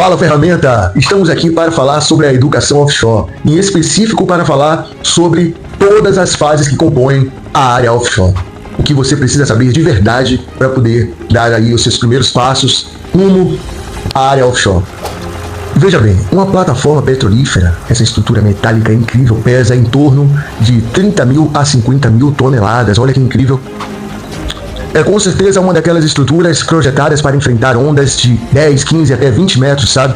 Fala ferramenta! Estamos aqui para falar sobre a educação offshore, em específico para falar sobre todas as fases que compõem a área offshore. O que você precisa saber de verdade para poder dar aí os seus primeiros passos rumo à área offshore. Veja bem, uma plataforma petrolífera, essa estrutura metálica incrível, pesa em torno de 30 mil a 50 mil toneladas. Olha que incrível! É com certeza uma daquelas estruturas projetadas para enfrentar ondas de 10, 15 até 20 metros, sabe?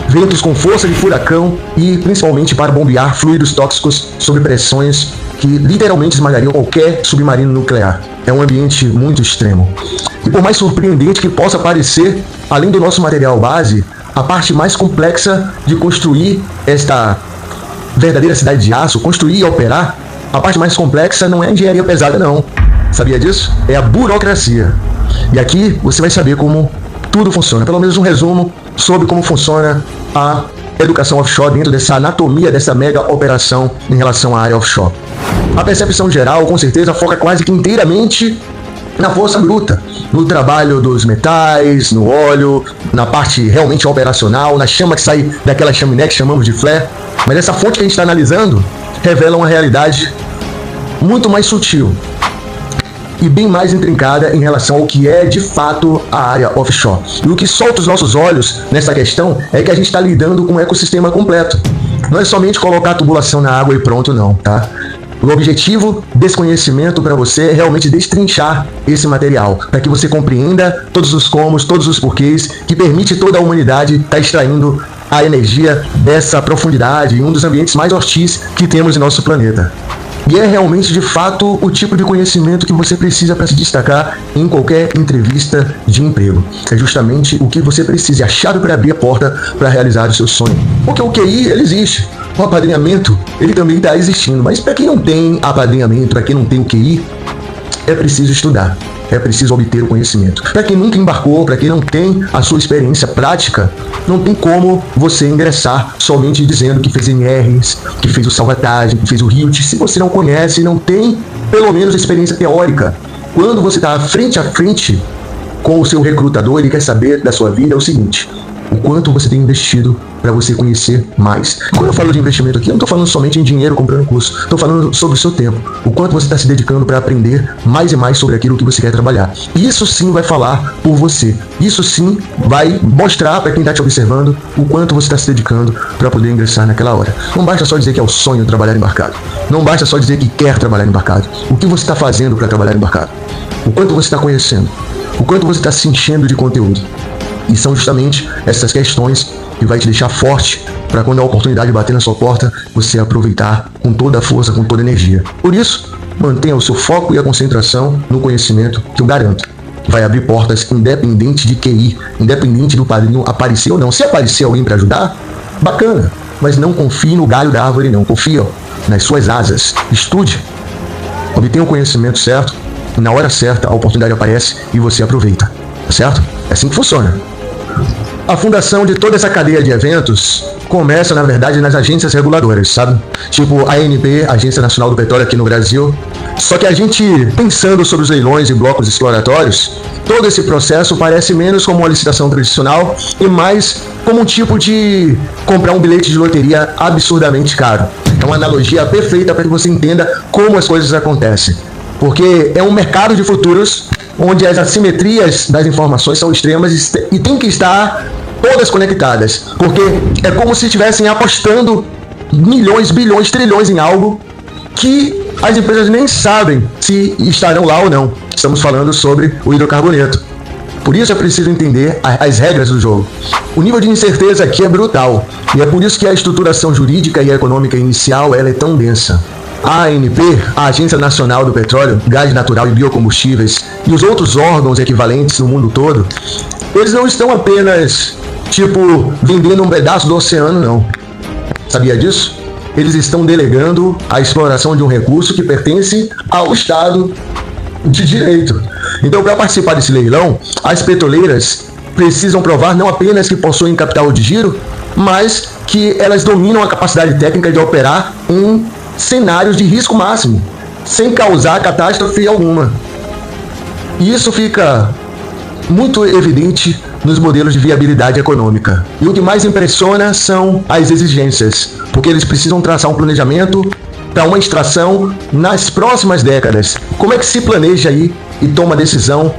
Ventos com força de furacão e principalmente para bombear fluidos tóxicos sob pressões que literalmente esmagariam qualquer submarino nuclear. É um ambiente muito extremo. E por mais surpreendente que possa parecer, além do nosso material base, a parte mais complexa de construir esta verdadeira cidade de aço, construir e operar, a parte mais complexa não é a engenharia pesada não. Sabia disso? É a burocracia. E aqui você vai saber como tudo funciona, pelo menos um resumo sobre como funciona a educação offshore dentro dessa anatomia, dessa mega operação em relação à área offshore. A percepção geral, com certeza, foca quase que inteiramente na força bruta, no trabalho dos metais, no óleo, na parte realmente operacional, na chama que sai daquela chaminé que chamamos de flare. Mas essa fonte que a gente está analisando revela uma realidade muito mais sutil e bem mais intrincada em relação ao que é de fato a área offshore. E o que solta os nossos olhos nessa questão é que a gente está lidando com um ecossistema completo. Não é somente colocar a tubulação na água e pronto não, tá? O objetivo desse conhecimento para você é realmente destrinchar esse material, para que você compreenda todos os comos, todos os porquês, que permite toda a humanidade estar extraindo a energia dessa profundidade em um dos ambientes mais hostis que temos em nosso planeta. E é realmente, de fato, o tipo de conhecimento que você precisa para se destacar em qualquer entrevista de emprego. É justamente o que você precisa, é a chave para abrir a porta para realizar o seu sonho. Porque o QI, ele existe. O apadrinhamento, ele também está existindo. Mas para quem não tem apadrinhamento, para quem não tem o QI, é preciso estudar. É preciso obter o conhecimento. Para quem nunca embarcou, para quem não tem a sua experiência prática, não tem como você ingressar somente dizendo que fez NRs, que fez o salvatagem, que fez o HILT. Se você não conhece, não tem pelo menos experiência teórica. Quando você está frente a frente com o seu recrutador, ele quer saber da sua vida é o seguinte: o quanto você tem investido para você conhecer mais. Quando eu falo de investimento aqui, eu não estou falando somente em dinheiro comprando curso, estou falando sobre o seu tempo, o quanto você está se dedicando para aprender mais e mais sobre aquilo que você quer trabalhar. Isso sim vai falar por você, isso sim vai mostrar para quem está te observando o quanto você está se dedicando para poder ingressar naquela hora. Não basta só dizer que é o sonho trabalhar embarcado, não basta só dizer que quer trabalhar embarcado. O que você está fazendo para trabalhar embarcado? O quanto você está conhecendo? O quanto você está se enchendo de conteúdo? E são justamente essas questões que vai te deixar forte para quando a oportunidade bater na sua porta, você aproveitar com toda a força, com toda a energia. Por isso, mantenha o seu foco e a concentração no conhecimento que eu garanto vai abrir portas independente de QI, independente do padrinho aparecer ou não. Se aparecer alguém para ajudar, bacana, mas não confie no galho da árvore não, confia nas suas asas, estude, obtenha o conhecimento certo, e na hora certa a oportunidade aparece e você aproveita, tá certo? É assim que funciona. A fundação de toda essa cadeia de eventos começa, na verdade, nas agências reguladoras, sabe? Tipo a ANP, Agência Nacional do Petróleo aqui no Brasil. Só que a gente, pensando sobre os leilões e blocos exploratórios, todo esse processo parece menos como uma licitação tradicional e mais como um tipo de comprar um bilhete de loteria absurdamente caro. É uma analogia perfeita para que você entenda como as coisas acontecem. Porque é um mercado de futuros onde as assimetrias das informações são extremas e tem que estar todas conectadas, porque é como se estivessem apostando milhões, bilhões, trilhões em algo que as empresas nem sabem se estarão lá ou não. Estamos falando sobre o hidrocarboneto. Por isso é preciso entender as regras do jogo. O nível de incerteza aqui é brutal, e é por isso que a estruturação jurídica e econômica inicial ela é tão densa. A ANP, a Agência Nacional do Petróleo, Gás Natural e Biocombustíveis, e os outros órgãos equivalentes no mundo todo, eles não estão apenas, vendendo um pedaço do oceano, não. Sabia disso? Eles estão delegando a exploração de um recurso que pertence ao Estado de direito. Então, para participar desse leilão, as petroleiras precisam provar não apenas que possuem capital de giro, mas que elas dominam a capacidade técnica de operar em cenários de risco máximo, sem causar catástrofe alguma. E isso fica muito evidente nos modelos de viabilidade econômica. E o que mais impressiona são as exigências, porque eles precisam traçar um planejamento para uma extração nas próximas décadas. Como é que se planeja aí e toma a decisão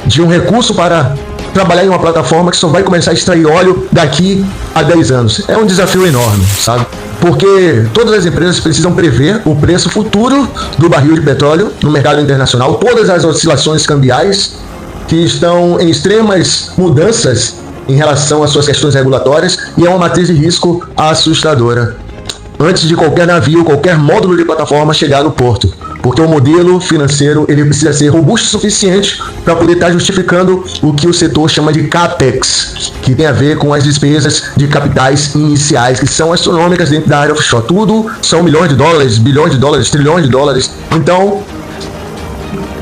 de um recurso para trabalhar em uma plataforma que só vai começar a extrair óleo daqui a 10 anos? É um desafio enorme, sabe? Porque todas as empresas precisam prever o preço futuro do barril de petróleo no mercado internacional, todas as oscilações cambiais que estão em extremas mudanças em relação às suas questões regulatórias, e é uma matriz de risco assustadora antes de qualquer navio, qualquer módulo de plataforma chegar no porto, porque o modelo financeiro ele precisa ser robusto o suficiente para poder estar justificando o que o setor chama de CAPEX, que tem a ver com as despesas de capitais iniciais, que são astronômicas dentro da área offshore. Tudo são milhões de dólares, bilhões de dólares, trilhões de dólares. Então,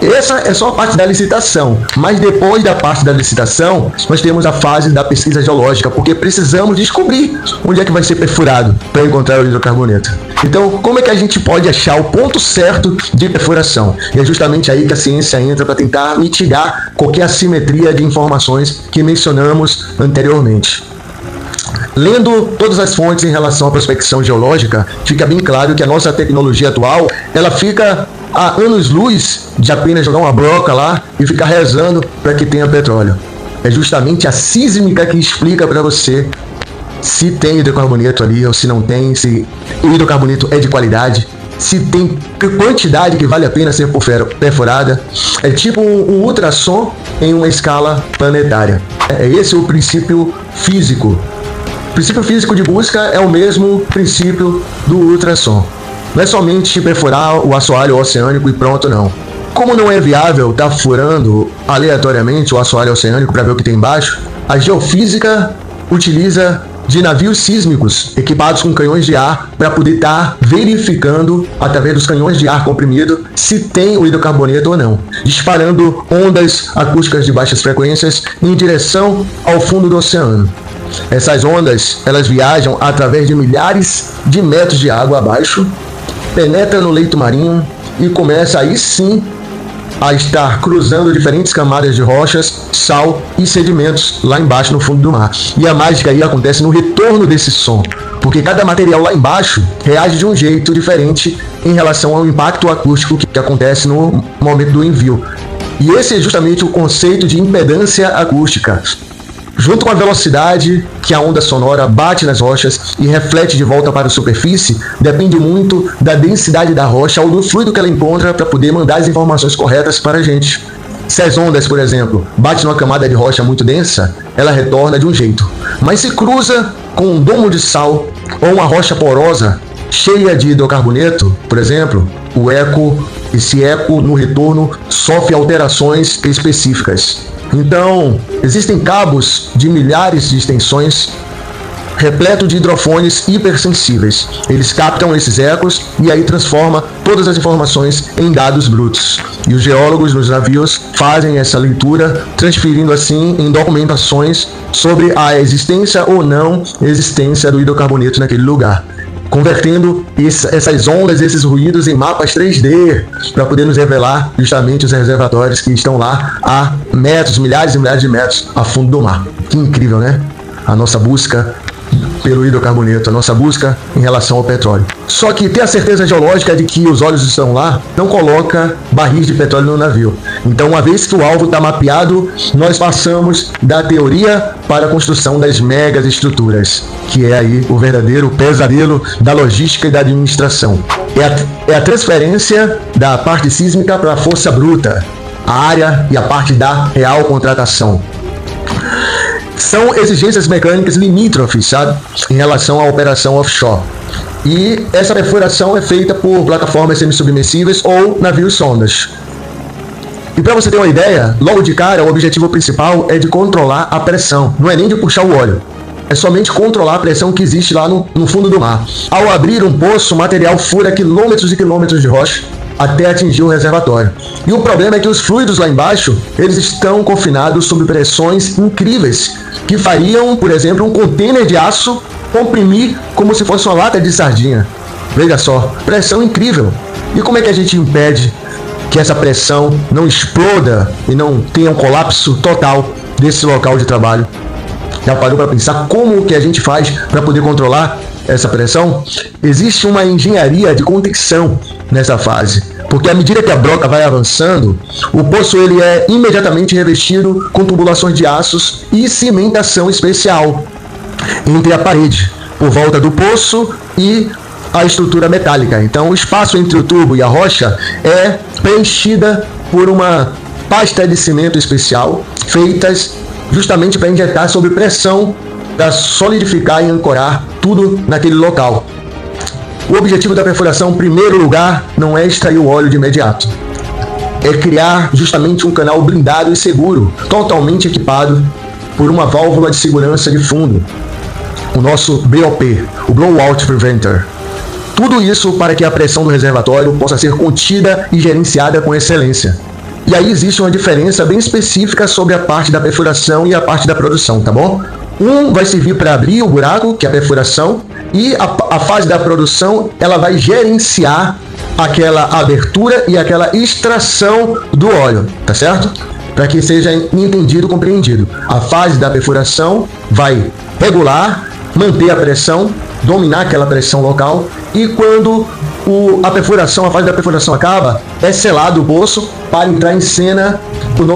essa é só a parte da licitação, mas depois da parte da licitação, nós temos a fase da pesquisa geológica, porque precisamos descobrir onde é que vai ser perfurado para encontrar o hidrocarboneto. Então, como é que a gente pode achar o ponto certo de perfuração? E é justamente aí que a ciência entra para tentar mitigar qualquer assimetria de informações que mencionamos anteriormente. Lendo todas as fontes em relação à prospecção geológica, fica bem claro que a nossa tecnologia atual, ela fica a anos-luz de apenas jogar uma broca lá e ficar rezando para que tenha petróleo. É justamente a sísmica que explica para você se tem hidrocarboneto ali ou se não tem, se o hidrocarboneto é de qualidade, se tem quantidade que vale a pena ser perfurada. É tipo um ultrassom em uma escala planetária. É esse o princípio físico. O princípio físico de busca é o mesmo princípio do ultrassom. Não é somente perfurar o assoalho oceânico e pronto, não. Como não é viável estar furando aleatoriamente o assoalho oceânico para ver o que tem embaixo, a geofísica utiliza de navios sísmicos equipados com canhões de ar para poder estar verificando, através dos canhões de ar comprimido, se tem o hidrocarboneto ou não, disparando ondas acústicas de baixas frequências em direção ao fundo do oceano. Essas ondas, elas viajam através de milhares de metros de água abaixo, penetra no leito marinho e começa aí sim a estar cruzando diferentes camadas de rochas, sal e sedimentos lá embaixo no fundo do mar. E a mágica aí acontece no retorno desse som, porque cada material lá embaixo reage de um jeito diferente em relação ao impacto acústico que acontece no momento do envio. E esse é justamente o conceito de impedância acústica. Junto com a velocidade que a onda sonora bate nas rochas e reflete de volta para a superfície, depende muito da densidade da rocha ou do fluido que ela encontra para poder mandar as informações corretas para a gente. Se as ondas, por exemplo, batem numa camada de rocha muito densa, ela retorna de um jeito. Mas se cruza com um domo de sal ou uma rocha porosa cheia de hidrocarboneto, por exemplo, esse eco no retorno sofre alterações específicas. Então, existem cabos de milhares de extensões repleto de hidrofones hipersensíveis. Eles captam esses ecos e aí transforma todas as informações em dados brutos. E os geólogos nos navios fazem essa leitura, transferindo assim em documentações sobre a existência ou não existência do hidrocarboneto naquele lugar, convertendo essas ondas, esses ruídos em mapas 3D para poder nos revelar justamente os reservatórios que estão lá a metros, milhares e milhares de metros a fundo do mar. Que incrível, né? A nossa busca pelo hidrocarboneto, a nossa busca em relação ao petróleo. Só que ter a certeza geológica de que os óleos estão lá não coloca barris de petróleo no navio. Então, uma vez que o alvo está mapeado, nós passamos da teoria para a construção das megas estruturas, que é aí o verdadeiro pesadelo da logística e da administração. É a transferência da parte sísmica para a força bruta, a área e a parte da real contratação. São exigências mecânicas limítrofes, sabe, em relação à operação offshore. E essa perfuração é feita por plataformas semissubmersíveis ou navios sondas. E para você ter uma ideia, logo de cara, o objetivo principal é de controlar a pressão, não é nem de puxar o óleo. É somente controlar a pressão que existe lá no fundo do mar. Ao abrir um poço, o material fura quilômetros e quilômetros de rocha até atingir o reservatório. E o problema é que os fluidos lá embaixo, eles estão confinados sob pressões incríveis, que fariam, por exemplo, um container de aço comprimir como se fosse uma lata de sardinha. Veja só, pressão incrível. E como é que a gente impede que essa pressão não exploda e não tenha um colapso total desse local de trabalho? Já parou para pensar como que a gente faz para poder controlar essa pressão? Existe uma engenharia de contenção nessa fase, porque à medida que a broca vai avançando, o poço ele é imediatamente revestido com tubulações de aços e cimentação especial entre a parede, por volta do poço e a estrutura metálica. Então o espaço entre o tubo e a rocha é preenchida por uma pasta de cimento especial, feitas justamente para injetar sob pressão, para solidificar e ancorar tudo naquele local. O objetivo da perfuração, em primeiro lugar, não é extrair o óleo de imediato. É criar justamente um canal blindado e seguro, totalmente equipado por uma válvula de segurança de fundo, o nosso BOP, o Blowout Preventer. Tudo isso para que a pressão do reservatório possa ser contida e gerenciada com excelência. E aí existe uma diferença bem específica sobre a parte da perfuração e a parte da produção, tá bom? Um vai servir para abrir o buraco, que é a perfuração, e a fase da produção, ela vai gerenciar aquela abertura e aquela extração do óleo, tá certo? Para que seja entendido, compreendido. A fase da perfuração vai regular, manter a pressão, dominar aquela pressão local, e quando a fase da perfuração acaba, é selado o poço para entrar em cena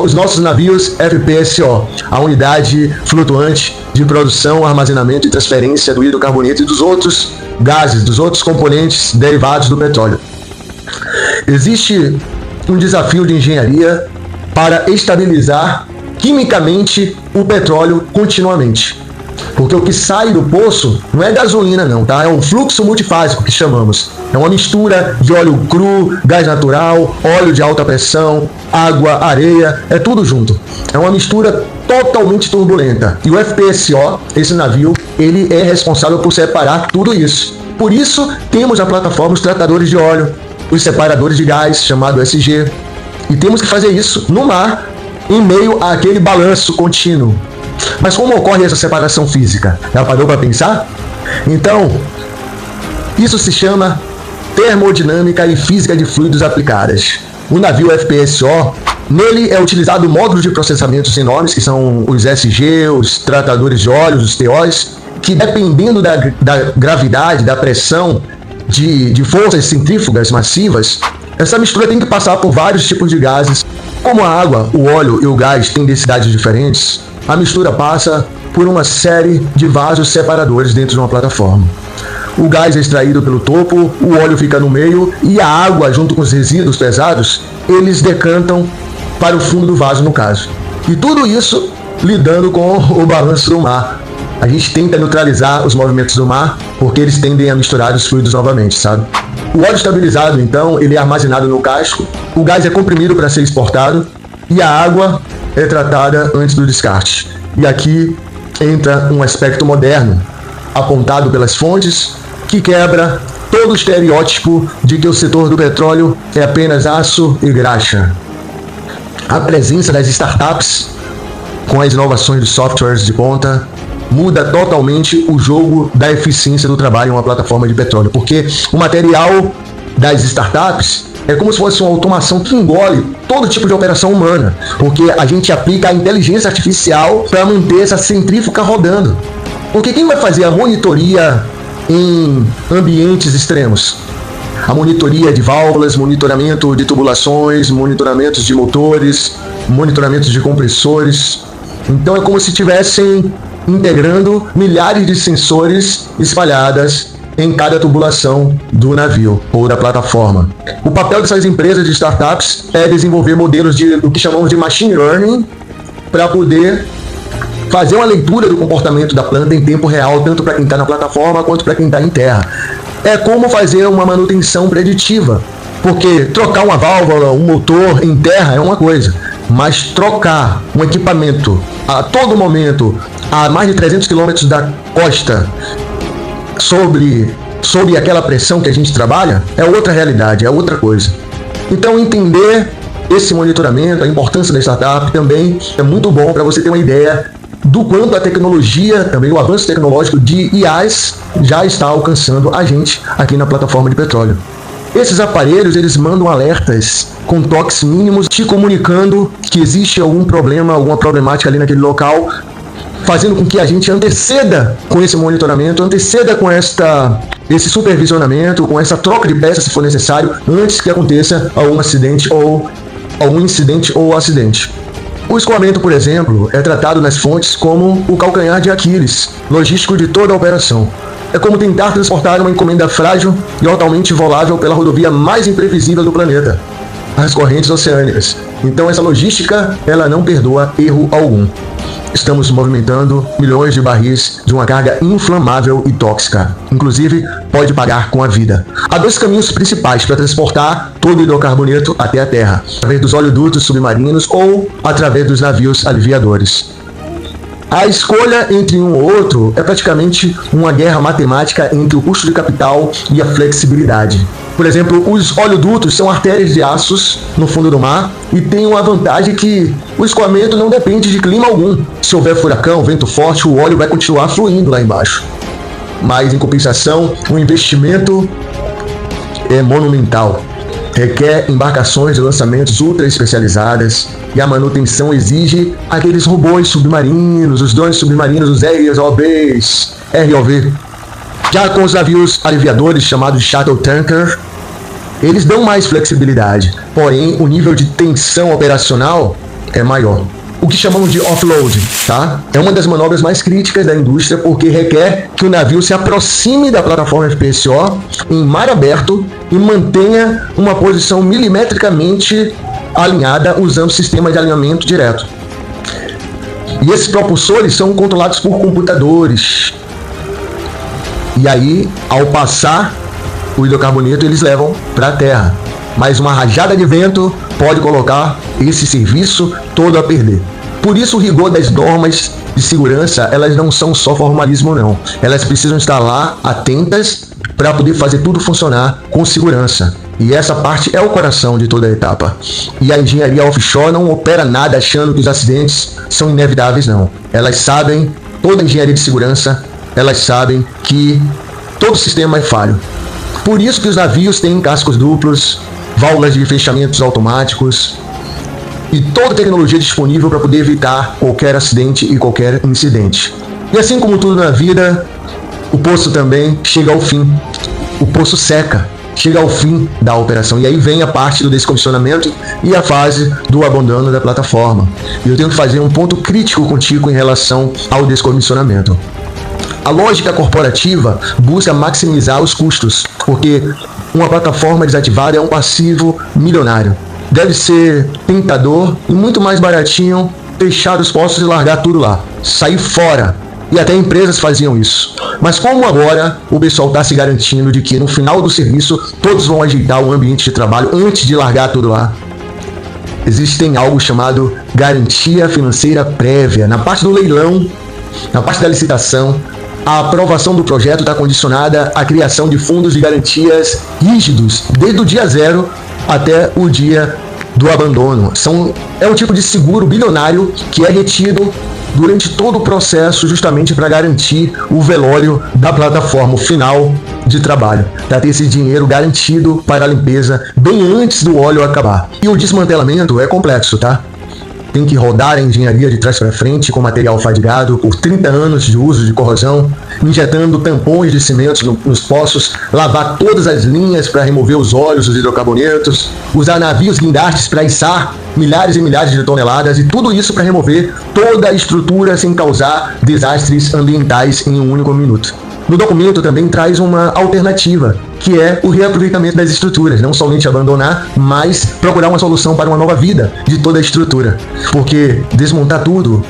os nossos navios FPSO, a unidade flutuante de produção, armazenamento e transferência do hidrocarboneto e dos outros gases, dos outros componentes derivados do petróleo. Existe um desafio de engenharia para estabilizar quimicamente o petróleo continuamente. Porque o que sai do poço não é gasolina não, tá? É um fluxo multifásico que chamamos. É uma mistura de óleo cru, gás natural, óleo de alta pressão, água, areia, é tudo junto. É uma mistura totalmente turbulenta. E o FPSO, esse navio, ele é responsável por separar tudo isso. Por isso, temos na plataforma os tratadores de óleo, os separadores de gás, chamado SG. E temos que fazer isso no mar, em meio àquele balanço contínuo. Mas como ocorre essa separação física? Já parou para pensar? Então, isso se chama termodinâmica e física de fluidos aplicadas. O navio FPSO, nele é utilizado módulos de processamentos enormes, que são os SG, os tratadores de óleos, os TOs, que dependendo da gravidade, da pressão, de forças centrífugas massivas, essa mistura tem que passar por vários tipos de gases. Como a água, o óleo e o gás têm densidades diferentes, a mistura passa por uma série de vasos separadores dentro de uma plataforma. O gás é extraído pelo topo, o óleo fica no meio e a água, junto com os resíduos pesados, eles decantam para o fundo do vaso, no caso. E tudo isso lidando com o balanço do mar. A gente tenta neutralizar os movimentos do mar, porque eles tendem a misturar os fluidos novamente, sabe? O óleo estabilizado, então, ele é armazenado no casco, o gás é comprimido para ser exportado e a água é tratada antes do descarte. E aqui entra um aspecto moderno, apontado pelas fontes, que quebra todo o estereótipo de que o setor do petróleo é apenas aço e graxa. A presença das startups, com as inovações de softwares de ponta, muda totalmente o jogo da eficiência do trabalho em uma plataforma de petróleo, porque o material das startups é como se fosse uma automação que engole todo tipo de operação humana, porque a gente aplica a inteligência artificial para manter essa centrífuga rodando. Porque quem vai fazer a monitoria em ambientes extremos? A monitoria de válvulas, monitoramento de tubulações, monitoramentos de motores, monitoramentos de compressores. Então é como se estivessem integrando milhares de sensores espalhadas em cada tubulação do navio ou da plataforma. O papel dessas empresas de startups é desenvolver modelos do que chamamos de machine learning para poder fazer uma leitura do comportamento da planta em tempo real, tanto para quem está na plataforma quanto para quem está em terra. É como fazer uma manutenção preditiva, porque trocar uma válvula, um motor em terra é uma coisa, mas trocar um equipamento a todo momento, a mais de 300 km da costa, sobre aquela pressão que a gente trabalha, é outra realidade, é outra coisa. Então entender esse monitoramento, a importância da startup também é muito bom para você ter uma ideia do quanto a tecnologia, também o avanço tecnológico de IAs já está alcançando a gente aqui na plataforma de petróleo. Esses aparelhos, eles mandam alertas com toques mínimos, te comunicando que existe algum problema, alguma problemática ali naquele local, fazendo com que a gente anteceda com esse monitoramento, anteceda com esse supervisionamento, com essa troca de peças se for necessário, antes que aconteça algum incidente ou acidente. O escoamento, por exemplo, é tratado nas fontes como o calcanhar de Aquiles, logístico de toda a operação. É como tentar transportar uma encomenda frágil e altamente volável pela rodovia mais imprevisível do planeta, as correntes oceânicas. Então essa logística, ela não perdoa erro algum. Estamos movimentando milhões de barris de uma carga inflamável e tóxica. Inclusive, pode pagar com a vida. Há dois caminhos principais para transportar todo o hidrocarboneto até a Terra: através dos oleodutos submarinos ou através dos navios aliviadores. A escolha entre um ou outro é praticamente uma guerra matemática entre o custo de capital e a flexibilidade. Por exemplo, os oleodutos são artérias de aços no fundo do mar e tem uma vantagem que o escoamento não depende de clima algum. Se houver furacão, vento forte, o óleo vai continuar fluindo lá embaixo. Mas, em compensação, o investimento é monumental. Requer embarcações de lançamentos ultra especializadas e a manutenção exige aqueles robôs submarinos, os drones submarinos, os ROV. Já com os navios aliviadores, chamados de Shuttle Tanker, eles dão mais flexibilidade, porém o nível de tensão operacional é maior. O que chamamos de offload, tá? É uma das manobras mais críticas da indústria porque requer que o navio se aproxime da plataforma FPSO em mar aberto e mantenha uma posição milimetricamente alinhada usando sistema de alinhamento direto. E esses propulsores são controlados por computadores. E aí, ao passar o hidrocarboneto, eles levam para a Terra. Mas uma rajada de vento pode colocar esse serviço todo a perder. Por isso o rigor das normas de segurança, elas não são só formalismo não. Elas precisam estar lá atentas para poder fazer tudo funcionar com segurança. E essa parte é o coração de toda a etapa. E a engenharia offshore não opera nada achando que os acidentes são inevitáveis não. Elas sabem, toda a engenharia de segurança, elas sabem que todo sistema é falho. Por isso que os navios têm cascos duplos, válvulas de fechamentos automáticos e toda a tecnologia disponível para poder evitar qualquer acidente e qualquer incidente. E assim como tudo na vida, o poço também chega ao fim. O poço seca, chega ao fim da operação. E aí vem a parte do descomissionamento e a fase do abandono da plataforma. E eu tenho que fazer um ponto crítico contigo em relação ao descomissionamento. A lógica corporativa busca maximizar os custos, porque uma plataforma desativada é um passivo milionário. Deve ser tentador e muito mais baratinho fechar os postos e largar tudo lá, sair fora. E até empresas faziam isso. Mas como agora o pessoal está se garantindo de que no final do serviço todos vão ajeitar o ambiente de trabalho antes de largar tudo lá? Existe algo chamado garantia financeira prévia. Na parte do leilão, na parte da licitação, a aprovação do projeto está condicionada à criação de fundos de garantias rígidos, desde o dia zero até o dia do abandono. É um tipo de seguro bilionário que é retido durante todo o processo justamente para garantir o velório da plataforma, o final de trabalho, para ter esse dinheiro garantido para a limpeza bem antes do óleo acabar. E o desmantelamento é complexo, tá? Tem que rodar a engenharia de trás para frente com material fadigado por 30 anos de uso de corrosão, injetando tampões de cimento nos poços, lavar todas as linhas para remover os óleos dos hidrocarbonetos, usar navios guindastes para içar milhares e milhares de toneladas e tudo isso para remover toda a estrutura sem causar desastres ambientais em um único minuto. No documento também traz uma alternativa, que é o reaproveitamento das estruturas, não somente abandonar, mas procurar uma solução para uma nova vida de toda a estrutura, porque desmontar tudo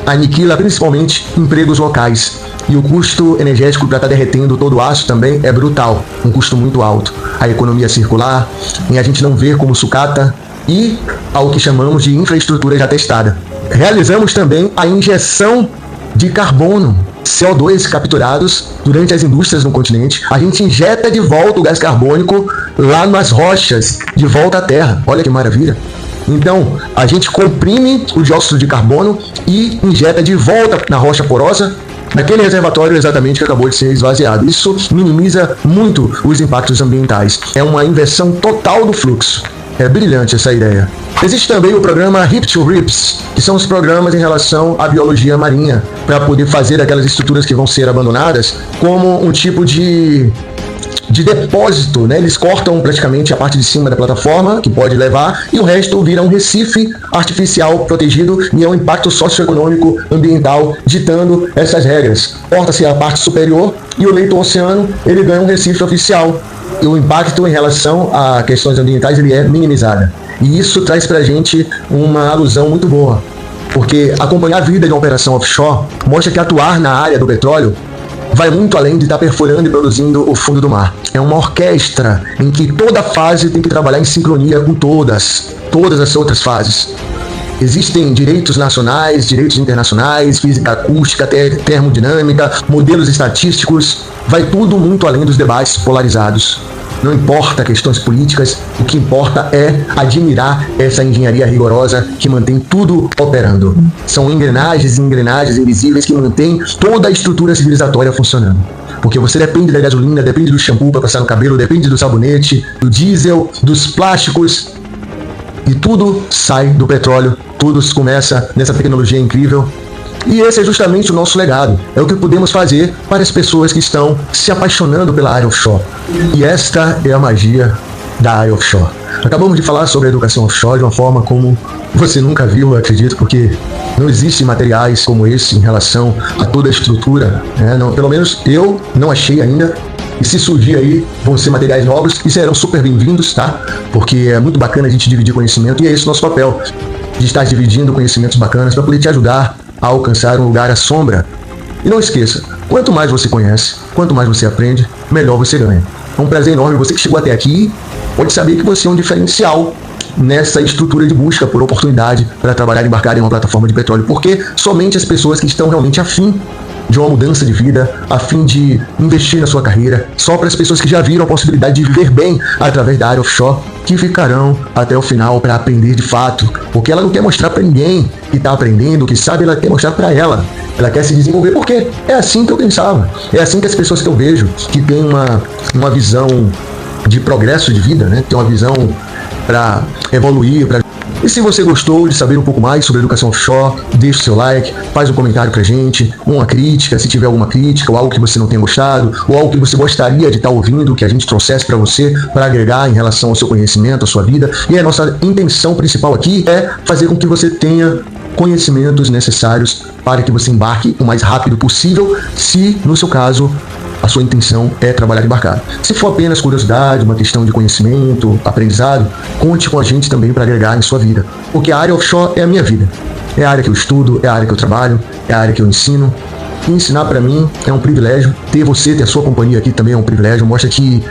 aniquila principalmente empregos locais, e o custo energético para estar derretendo todo o aço também é brutal, um custo muito alto. A economia circular, e a gente não vê como sucata, e ao que chamamos de infraestrutura já testada. Realizamos também a injeção de carbono, CO2 capturados durante as indústrias no continente. A gente injeta de volta o gás carbônico lá nas rochas, de volta à terra. Olha que maravilha! Então, a gente comprime o dióxido de carbono e injeta de volta na rocha porosa naquele reservatório exatamente que acabou de ser esvaziado. Isso minimiza muito os impactos ambientais. É uma inversão total do fluxo. É brilhante essa ideia. Existe também o programa Hip to Rips, que são os programas em relação à biologia marinha, para poder fazer aquelas estruturas que vão ser abandonadas como um tipo de depósito, né? Eles cortam praticamente a parte de cima da plataforma, que pode levar, e o resto vira um recife artificial protegido, e é um impacto socioeconômico ambiental ditando essas regras. Corta-se a parte superior e o leito oceano, ele ganha um recife oficial. E o impacto em relação a questões ambientais ele é minimizado. E isso traz pra gente uma alusão muito boa, porque acompanhar a vida de uma operação offshore mostra que atuar na área do petróleo vai muito além de estar perfurando e produzindo o fundo do mar. É uma orquestra em que toda fase tem que trabalhar em sincronia com todas as outras fases. Existem direitos nacionais, direitos internacionais, física acústica, termodinâmica, modelos estatísticos, vai tudo muito além dos debates polarizados. Não importa questões políticas, o que importa é admirar essa engenharia rigorosa que mantém tudo operando. São engrenagens e engrenagens invisíveis que mantêm toda a estrutura civilizatória funcionando. Porque você depende da gasolina, depende do shampoo para passar no cabelo, depende do sabonete, do diesel, dos plásticos, e tudo sai do petróleo, tudo começa nessa tecnologia incrível. E esse é justamente o nosso legado, é o que podemos fazer para as pessoas que estão se apaixonando pela área offshore. E esta é a magia da área offshore. Acabamos de falar sobre a educação offshore de uma forma como você nunca viu, eu acredito, porque não existem materiais como esse em relação a toda a estrutura, né? Não, pelo menos eu não achei ainda. E se surgir aí, vão ser materiais novos e serão super bem-vindos, tá? Porque é muito bacana a gente dividir conhecimento, e é esse o nosso papel, de estar dividindo conhecimentos bacanas para poder te ajudar a alcançar um lugar à sombra. E não esqueça, quanto mais você conhece, quanto mais você aprende, melhor você ganha. É um prazer enorme. Você que chegou até aqui pode saber que você é um diferencial nessa estrutura de busca por oportunidade para trabalhar e embarcar em uma plataforma de petróleo, porque somente as pessoas que estão realmente afim de uma mudança de vida, a fim de investir na sua carreira, só para as pessoas que já viram a possibilidade de viver bem através da área offshore, que ficarão até o final para aprender de fato, porque ela não quer mostrar para ninguém que está aprendendo, que sabe, ela quer mostrar para ela. Ela quer se desenvolver, porque é assim que eu pensava, é assim que as pessoas que eu vejo, que têm uma visão de progresso de vida, né? Tem uma visão para evoluir, E se você gostou de saber um pouco mais sobre educação offshore, deixa o seu like, faz um comentário pra gente, uma crítica, se tiver alguma crítica, ou algo que você não tenha gostado, ou algo que você gostaria de estar ouvindo, que a gente trouxesse para você, para agregar em relação ao seu conhecimento, à sua vida. E a nossa intenção principal aqui é fazer com que você tenha conhecimentos necessários para que você embarque o mais rápido possível, se, no seu caso, a sua intenção é trabalhar embarcado. Se for apenas curiosidade, uma questão de conhecimento, aprendizado, conte com a gente também para agregar em sua vida. Porque a área offshore é a minha vida. É a área que eu estudo, é a área que eu trabalho, é a área que eu ensino. E ensinar para mim é um privilégio. Ter a sua companhia aqui também é um privilégio. Mostra que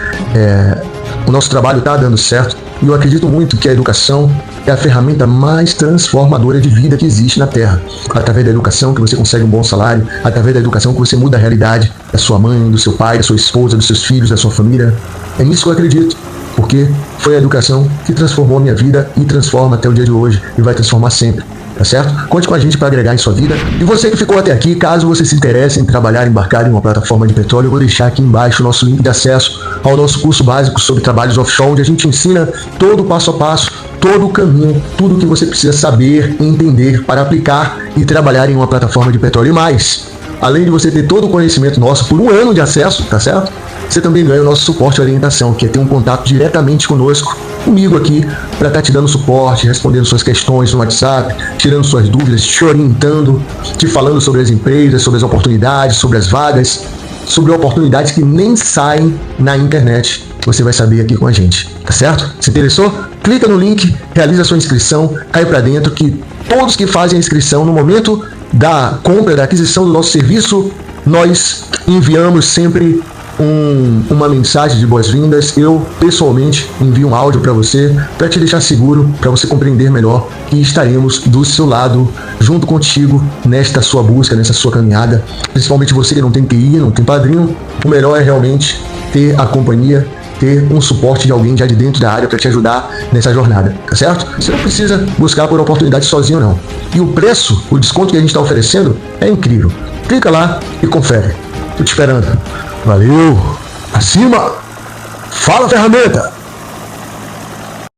o nosso trabalho está dando certo. E eu acredito muito que a educação é a ferramenta mais transformadora de vida que existe na Terra. Através da educação que você consegue um bom salário, através da educação que você muda a realidade da sua mãe, do seu pai, da sua esposa, dos seus filhos, da sua família. É nisso que eu acredito, porque foi a educação que transformou a minha vida e transforma até o dia de hoje e vai transformar sempre. Tá certo? Conte com a gente para agregar em sua vida. E você que ficou até aqui, caso você se interesse em trabalhar, embarcar em uma plataforma de petróleo, eu vou deixar aqui embaixo o nosso link de acesso ao nosso curso básico sobre trabalhos offshore, onde a gente ensina todo o passo a passo, todo o caminho, tudo o que você precisa saber e entender para aplicar e trabalhar em uma plataforma de petróleo. E mais, além de você ter todo o conhecimento nosso por 1 ano de acesso, tá certo? Você também ganha o nosso suporte e orientação, que é ter um contato diretamente conosco, comigo aqui, para estar te dando suporte, respondendo suas questões no WhatsApp, tirando suas dúvidas, te orientando, te falando sobre as empresas, sobre as oportunidades, sobre as vagas, sobre oportunidades que nem saem na internet. Você vai saber aqui com a gente, tá certo? Se interessou? Clica no link, realiza a sua inscrição, cai para dentro, que todos que fazem a inscrição no momento da compra, da aquisição do nosso serviço, nós enviamos sempre uma mensagem de boas-vindas. Eu pessoalmente envio um áudio para você, para te deixar seguro, para você compreender melhor que estaremos do seu lado, junto contigo, nesta sua busca, nessa sua caminhada. Principalmente você que não tem QI, não tem padrinho, o melhor é realmente ter a companhia ter um suporte de alguém já de dentro da área para te ajudar nessa jornada, tá certo? Você não precisa buscar por oportunidade sozinho, não. E o preço, o desconto que a gente está oferecendo é incrível. Clica lá e confere. Tô te esperando. Valeu! Acima! Fala, ferramenta!